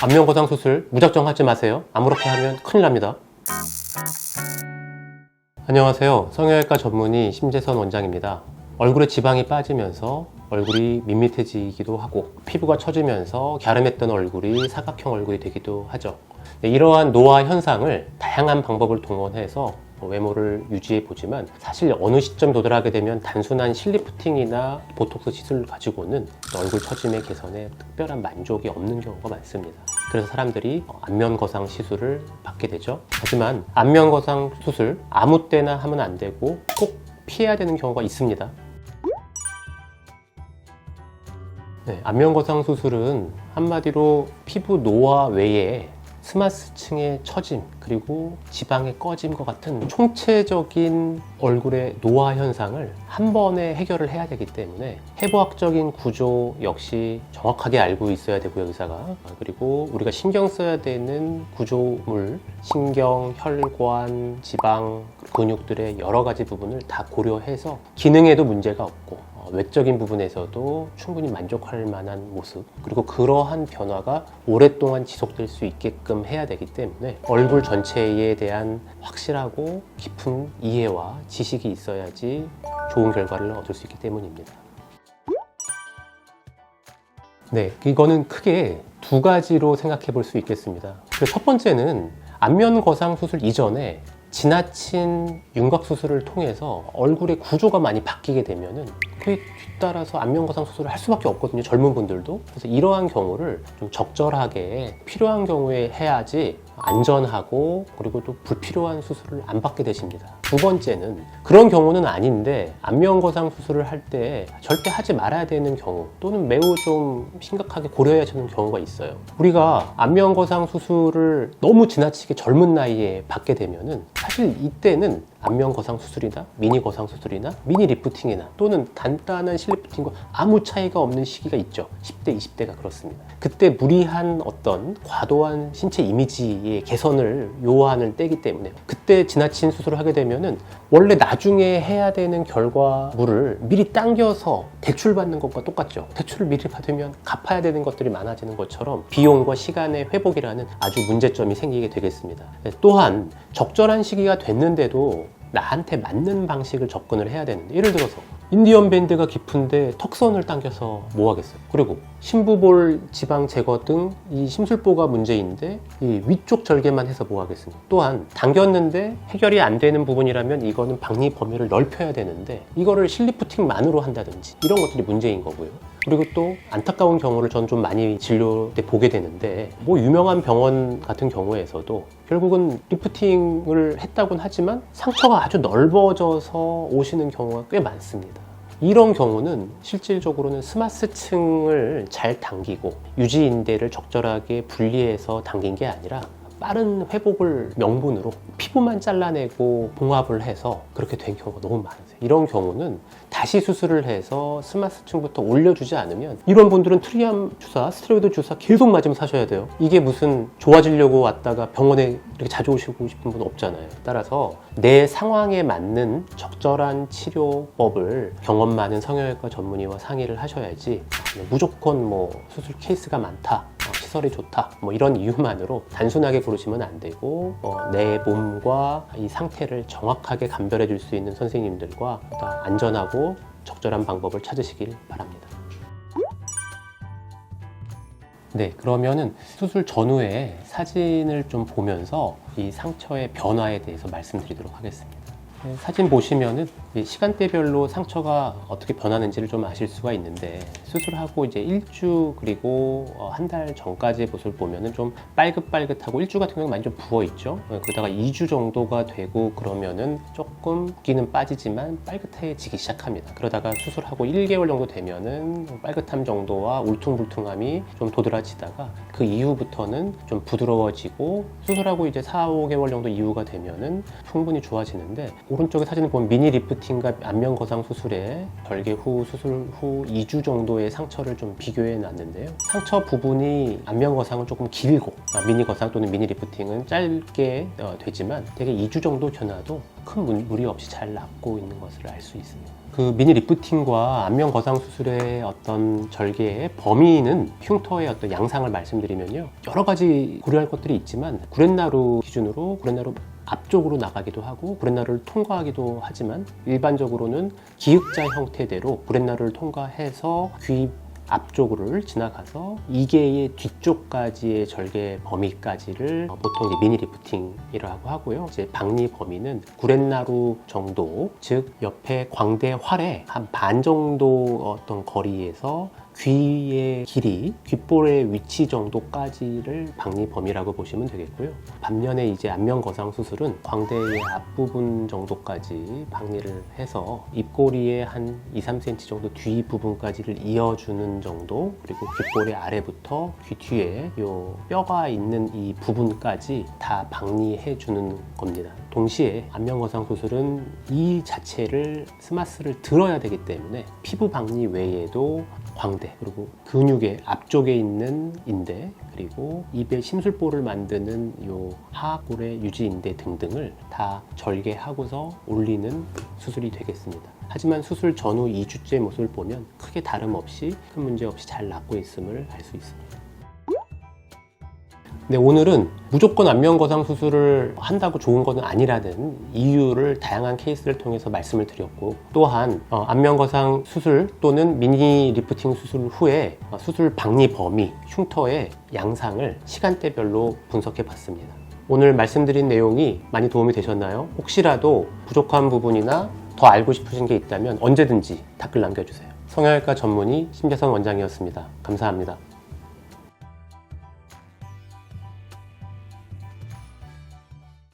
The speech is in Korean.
안면 거상 수술 무작정 하지 마세요. 아무렇게 하면 큰일 납니다. 안녕하세요. 성형외과 전문의 심재선 원장입니다. 얼굴에 지방이 빠지면서 얼굴이 밋밋해지기도 하고 피부가 처지면서 갸름했던 얼굴이 사각형 얼굴이 되기도 하죠. 이러한 노화 현상을 다양한 방법을 동원해서 외모를 유지해 보지만 사실 어느 시점 도달하게 되면 단순한 실리프팅이나 보톡스 시술을 가지고는 얼굴 처짐의 개선에 특별한 만족이 없는 경우가 많습니다. 그래서 사람들이 안면 거상 시술을 받게 되죠. 하지만 안면 거상 수술 아무 때나 하면 안 되고 꼭 피해야 되는 경우가 있습니다. 안면 거상 수술은 한마디로 피부 노화 외에 스마스층의 처짐 그리고 지방의 꺼짐과 같은 총체적인 얼굴의 노화 현상을 한 번에 해결을 해야 되기 때문에 해부학적인 구조 역시 정확하게 알고 있어야 되고요, 의사가. 그리고 우리가 신경 써야 되는 구조물, 신경, 혈관, 지방, 근육들의 여러 가지 부분을 다 고려해서 기능에도 문제가 없고 외적인 부분에서도 충분히 만족할 만한 모습, 그리고 그러한 변화가 오랫동안 지속될 수 있게끔 해야 되기 때문에 얼굴 전체에 대한 확실하고 깊은 이해와 지식이 있어야지 좋은 결과를 얻을 수 있기 때문입니다. 이거는 크게 두 가지로 생각해 볼 수 있겠습니다. 첫 번째는 안면 거상 수술 이전에 지나친 윤곽 수술을 통해서 얼굴의 구조가 많이 바뀌게 되면은 그에 뒤따라서 안면 거상 수술을 할 수밖에 없거든요, 젊은 분들도. 그래서 이러한 경우를 좀 적절하게 필요한 경우에 해야지 안전하고 그리고 또 불필요한 수술을 안 받게 되십니다. 두 번째는 그런 경우는 아닌데 안면 거상 수술을 할 때 절대 하지 말아야 되는 경우 또는 매우 좀 심각하게 고려해야 하는 경우가 있어요. 우리가 안면 거상 수술을 너무 지나치게 젊은 나이에 받게 되면은 사실 이때는 안면 거상 수술이나 미니 거상 수술이나 미니 리프팅이나 또는 간단한 실리프팅과 아무 차이가 없는 시기가 있죠. 10대, 20대가 그렇습니다. 그때 무리한 어떤 과도한 신체 이미지의 개선을 요하는 때이기 때문에 그때 지나친 수술을 하게 되면은 원래 나중에 해야 되는 결과물을 미리 당겨서 대출받는 것과 똑같죠. 대출을 미리 받으면 갚아야 되는 것들이 많아지는 것처럼 비용과 시간의 회복이라는 아주 문제점이 생기게 되겠습니다. 또한 적절한 시기가 됐는데도 나한테 맞는 방식을 접근을 해야 되는데, 예를 들어서 인디언 밴드가 깊은데 턱선을 당겨서 뭐 하겠어요? 그리고 심부볼 지방 제거 등 이 심술보가 문제인데 이 위쪽 절개만 해서 뭐 하겠습니까? 또한 당겼는데 해결이 안 되는 부분이라면 이거는 박리 범위를 넓혀야 되는데 이거를 실리프팅만으로 한다든지 이런 것들이 문제인 거고요. 그리고 또 안타까운 경우를 저는 좀 많이 진료 때 보게 되는데, 뭐 유명한 병원 같은 경우에서도 결국은 리프팅을 했다고는 하지만 상처가 아주 넓어져서 오시는 경우가 꽤 많습니다. 이런 경우는 실질적으로는 스마스층을 잘 당기고 유지인대를 적절하게 분리해서 당긴 게 아니라 빠른 회복을 명분으로 피부만 잘라내고 봉합을 해서 그렇게 된 경우가 너무 많으세요. 이런 경우는 다시 수술을 해서 스마스층부터 올려주지 않으면 이런 분들은 트리암 주사, 스테로이드 주사 계속 맞으면 사셔야 돼요. 이게 무슨 좋아지려고 왔다가 병원에 이렇게 자주 오시고 싶은 분 없잖아요. 따라서 내 상황에 맞는 적절한 치료법을 경험 많은 성형외과 전문의와 상의를 하셔야지 무조건 뭐 수술 케이스가 많다, 시설이 좋다, 뭐 이런 이유만으로 단순하게 고르시면 안 되고 내 몸과 이 상태를 정확하게 감별해 줄 수 있는 선생님들과 안전하고 적절한 방법을 찾으시길 바랍니다. 그러면은 수술 전후에 사진을 좀 보면서 이 상처의 변화에 대해서 말씀드리도록 하겠습니다. 사진 보시면은 시간대별로 상처가 어떻게 변하는지를 좀 아실 수가 있는데, 수술하고 이제 1주 그리고 한 달 전까지의 모습을 보면은 좀 빨긋빨긋하고 1주 같은 경우는 많이 좀 부어 있죠. 그러다가 2주 정도가 되고 그러면은 조금 붓기는 빠지지만 빨긋해지기 시작합니다. 그러다가 수술하고 1개월 정도 되면은 빨긋함 정도와 울퉁불퉁함이 좀 도드라지다가 그 이후부터는 좀 부드러워지고 수술하고 이제 4, 5개월 정도 이후가 되면은 충분히 좋아지는데, 오른쪽에 사진을 보면 미니 리프팅과 안면 거상 수술에 절개 후 수술 후 2주 정도의 상처를 좀 비교해 놨는데요. 상처 부분이 안면 거상은 조금 길고 미니 거상 또는 미니 리프팅은 짧게 되지만 대개 2주 정도 지나도 큰 무리 없이 잘 낫고 있는 것을 알 수 있습니다. 그 미니 리프팅과 안면 거상 수술의 어떤 절개의 범위는 흉터의 어떤 양상을 말씀드리면요, 여러 가지 고려할 것들이 있지만 구렛나루 기준으로 구렛나루 앞쪽으로 나가기도 하고 구렛나루를 통과하기도 하지만 일반적으로는 기역자 형태대로 구렛나루를 통과해서 귀 앞쪽으로를 지나가서 이개의 뒤쪽까지의 절개 범위까지를 보통 이제 미니 리프팅이라고 하고요. 이제 박리 범위는 구렛나루 정도, 즉 옆에 광대 활의 한 반 정도 어떤 거리에서 귀의 길이, 귓볼의 위치 정도까지를 박리 범위라고 보시면 되겠고요. 반면에 이제 안면 거상 수술은 광대의 앞부분 정도까지 박리를 해서 입꼬리의 한 2-3cm 정도 뒤 부분까지를 이어주는 정도, 그리고 귓볼의 아래부터 귀 뒤에 요 뼈가 있는 이 부분까지 다 박리해 주는 겁니다. 동시에 안면 거상 수술은 이 자체를 스마스를 들어야 되기 때문에 피부 박리 외에도 광대, 그리고 근육의 앞쪽에 있는 인대, 그리고 입의 심술보를 만드는 요 하악골의 유지인대 등등을 다 절개하고서 올리는 수술이 되겠습니다. 하지만 수술 전후 2주째 모습을 보면 크게 다름없이 큰 문제 없이 잘 낫고 있음을 알 수 있습니다. 네, 오늘은 무조건 안면 거상 수술을 한다고 좋은 것은 아니라는 이유를 다양한 케이스를 통해서 말씀을 드렸고, 또한 안면 거상 수술 또는 미니 리프팅 수술 후에 수술 박리 범위, 흉터의 양상을 시간대별로 분석해 봤습니다. 오늘 말씀드린 내용이 많이 도움이 되셨나요? 혹시라도 부족한 부분이나 더 알고 싶으신 게 있다면 언제든지 댓글 남겨주세요. 성형외과 전문의 심재선 원장이었습니다. 감사합니다.